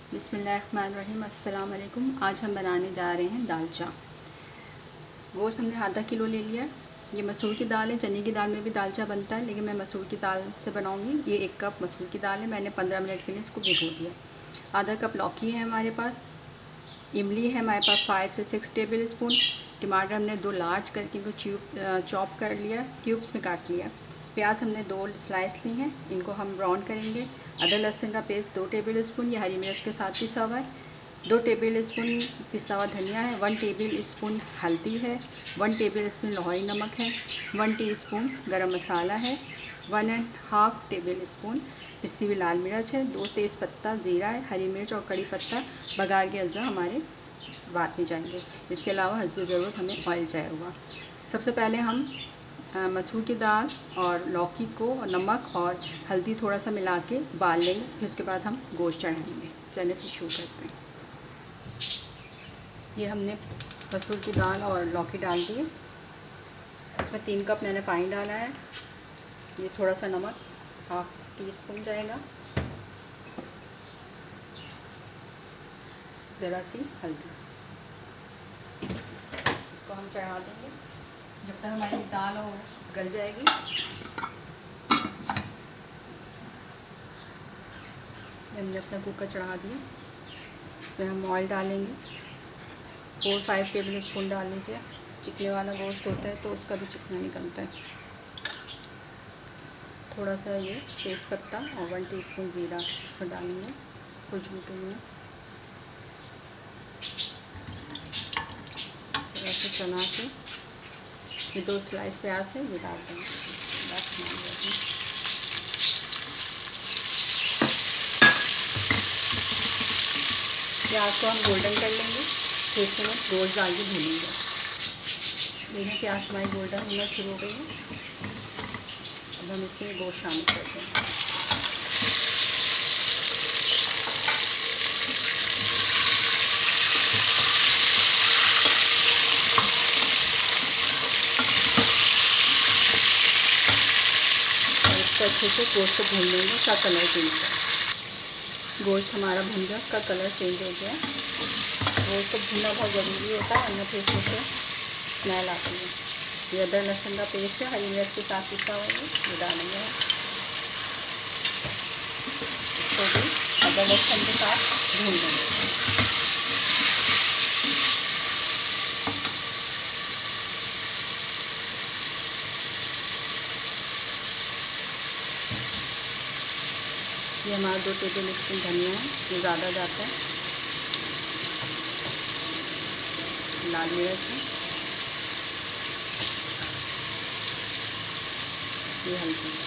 बिस्मिल्लाहिर्रहमानिर्रहीम। अस्सलाम वालेकुम। आज हम बनाने जा रहे हैं दालचा। गोश्त हमने आधा किलो ले लिया। ये मसूर की दाल है। चने की दाल में भी दालचा बनता है, लेकिन मैं मसूर की दाल से बनाऊंगी। ये 1 कप मसूर की दाल है। मैंने 15 मिनट के लिए इसको भिगो दिया। आधा कप लौकी है हमारे पास। इमली है हमारे पास 5 से 6 टेबल स्पून। टमाटर हमने 2 लार्ज करके इनको चॉप कर लिया, क्यूब्स में काट लिया। प्याज हमने 2 स्लाइस ली हैं, इनको हम ब्राउन करेंगे। अदरक लहसुन का पेस्ट 2 टेबल स्पून, ये हरी मिर्च के साथ पिसा हुआ है। 2 टेबल स्पून पिसा हुआ धनिया है। 1 टेबल स्पून हल्दी है। 1 टेबल स्पून लाहौरी नमक है। 1 टीस्पून गरम मसाला है। 1½ टेबल स्पून पिसी हुई लाल मिर्च है। 2 तेज़पत्ता, ज़ीरा है, हरी मिर्च और कड़ी पत्ता बघार के अज्जा हमारे बाद में जाएंगे। इसके अलावा हस्ब ज़रूरत हमें ऑयल चाहिए होगा। सबसे पहले हम मसूर की दाल और लौकी को नमक और हल्दी थोड़ा सा मिला के उबाल लेंगे। फिर उसके बाद हम गोश्त चढ़ाएंगे। चलिए फिर शुरू करते हैं। ये हमने मसूर की दाल और लौकी डाल दी है। इसमें 3 कप मैंने पानी डाला है। ये थोड़ा सा नमक 1/2 टीस्पून जाएगा। ज़रा सी हल्दी। इसको हम चढ़ा देंगे जब तक हमारी दाल गल जाएगी। हमने अपना कुकर चढ़ा दिया। इसमें हम ऑयल डालेंगे। 4-5 टेबल स्पून डाल लीजिए। चिकने वाला गोश्त होता है तो उसका भी चिकना निकलता है। थोड़ा सा ये तेज़पत्ता और 1 टीस्पून ज़ीरा इसमें डालेंगे खुशबू के लिए। थोड़ा सा चना के ये 2 स्लाइस प्याज है, ये डाल देंगे। प्याज को हम गोल्डन कर लेंगे। फिर इसमें गोश्त डाल के भूनेंगे। देखिए प्याज हमारी गोल्डन होना शुरू हो गई है। अब हम इसमें गोश्त शामिल करते हैं। और इसको अच्छे से गोश्त को भून लेंगे। उसका कलर चेंज कर। गोश्त हमारा भुन गया, उसका कलर चेंज हो गया। गोश्त को भुनना बहुत ज़रूरी होता है, वरना फिर इसमें से स्मेल आती है। ये अदरक लहसुन का पेस्ट है, हरी मिर्च के साथ पिसा हुआ है, ये डालेंगे। इसको भी अदरक लहसुन के साथ भून लेंगे। ये हमारा 2 टेबल स्पून धनिया है, ये ज़्यादा जाता है। लाल मिर्च है, ये हल्दी है।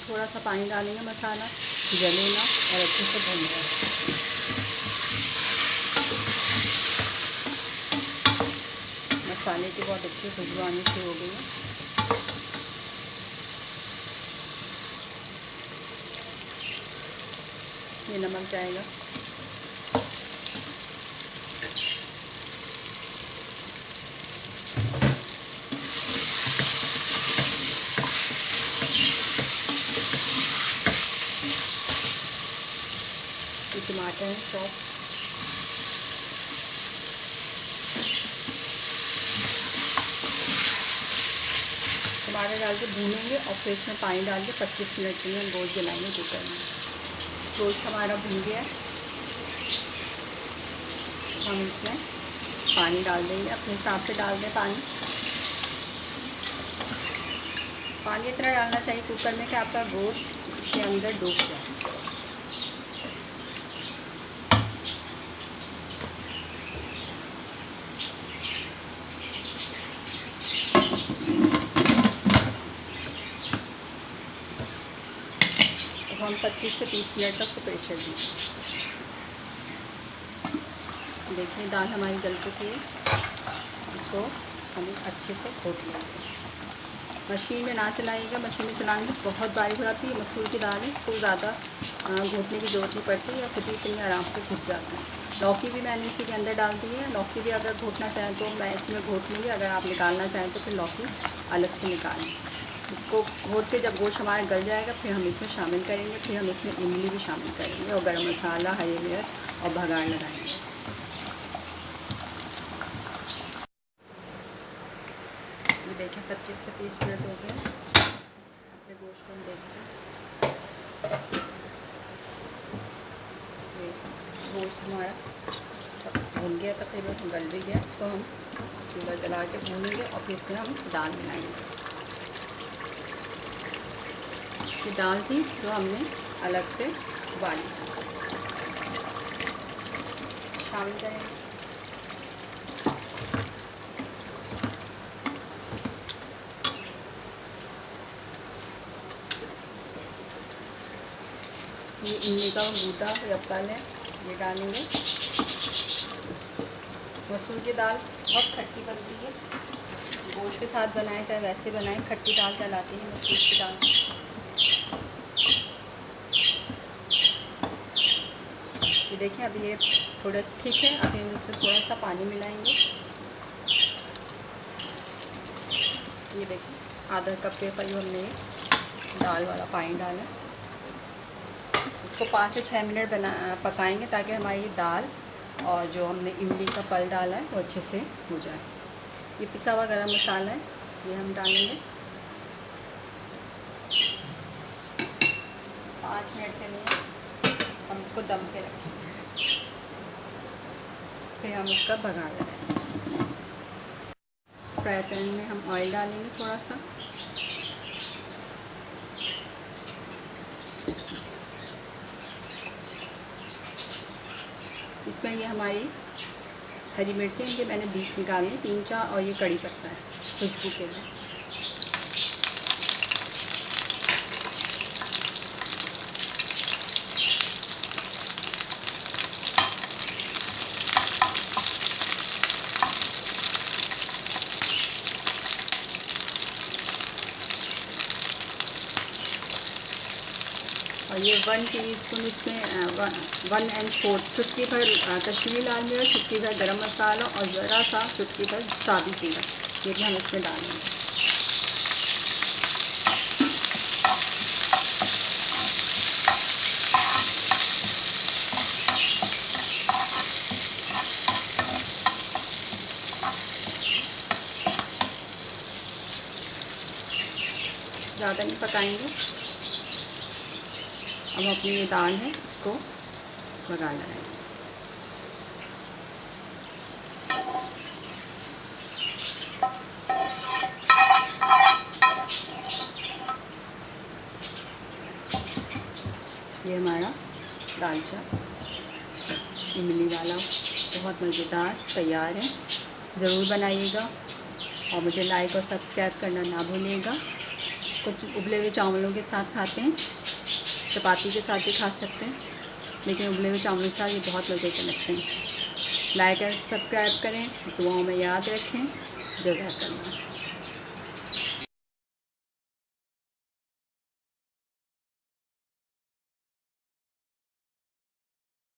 थोड़ा सा पानी डालेंगे, मसाला जले ना और अच्छे से भून जाए। मसाले की बहुत अच्छी खुशबू आनी शुरू हो गई है। ये नमक जाएगा। ये टमाटर है चॉप। टमाटर डाल के भूनेंगे और फिर इसमें पानी डाल के 25 मिनट के लिए हम गोश्त जलाएंगे कुकर में। गोश्त हमारा भून गया है। हम इसमें पानी डाल देंगे, अपने हिसाब से डाल दें पानी। पानी इतना डालना चाहिए कुकर में कि आपका गोश्त इसके अंदर डूब जाए। तो हम 25 से 30 मिनट तक प्रेशर दें। देखिए दाल हमारी गल चुकी है। इसको हम अच्छे से घोट लेंगे। मशीन में ना चलाइएगा, मशीन में चलाने में बहुत बारीक हो जाती है। मसूर की दाल है, इसको ज़्यादा घोटने की ज़रूरत नहीं पड़ती या खुद ही इतनी आराम से घुट जाता है। लौकी भी मैंने इसी के अंदर डाल दी है। लौकी भी अगर घोटना चाहें तो मैं इसमें घोट लूँगी, अगर आप निकालना चाहें तो फिर लौकी अलग से निकालें। इसको घोट के जब गोश्त हमारा गल जाएगा फिर हम इसमें शामिल करेंगे, फिर हम इसमें इमली भी शामिल करेंगे और गरम मसाला, हरी मिर्च और भगाड़ लगाएंगे। ये देखें 25 से 30 मिनट हो गए अपने गोश्त को हम देखते हैं। ये गोश्त हमारा भून गया, तकरीबन गल भी गया। इसको हम चूल्हा जला के भूनेंगे और फिर इसमें हम दाल मिलाएंगे। ये दाल थी जो हमने अलग से उबाली, शामिल करेंगे। ये इमली का गूदा या पल है, ये डालेंगे। मसूर की दाल बहुत खट्टी बनती है, गोश्त के साथ बनाए चाहे वैसे बनाएं, खट्टी दाल कहलाती है मसूर की दाल। ये देखिए अभी ये थोड़ा ठीक है, अभी हम इसमें थोड़ा सा पानी मिलाएंगे। ये देखिए आधा कप के करीब हमने दाल वाला पानी डाला। इसको 5 से 6 मिनट पकाएंगे ताकि हमारी दाल और जो हमने इमली का पल डाला है वो अच्छे से हो जाए। ये पिसा हुआ गरम मसाला है, ये हम डालेंगे। 5 मिनट के लिए हम इसको दम पे रखेंगे, फिर हम इसका बघाड़ लगाएंगे। फ्राई पैन में हम ऑयल डालेंगे थोड़ा सा। इसमें ये हमारी हरी मिर्चें, ये मैंने बीज निकाली 3-4, और ये कड़ी पत्ता है खुशबू के लिए। और ये 1 टीस्पून इसमें 1 1/4 चुटकी भर कश्मीरी लाल मिर्च, चुटकी भर गरम मसाला और ज़रा सा चुटकी भर सादी जीरा, ये भी हम इसमें डालेंगे। ज़्यादा नहीं पकाएंगे। अब अपनी ये दाल है इसको बघाड़ लगाएंगे। ये हमारा दालचा इमली वाला बहुत मज़ेदार तैयार है। ज़रूर बनाइएगा और मुझे लाइक और सब्सक्राइब करना ना भूलिएगा। कुछ उबले हुए चावलों के साथ खाते हैं, चपाती के साथ भी खा सकते हैं, लेकिन उबले हुए चावलों के साथ ये बहुत मज़े के लगते हैं। लाइक और सब्सक्राइब करें, दुआओं में याद रखें। जज़ाकल्लाह।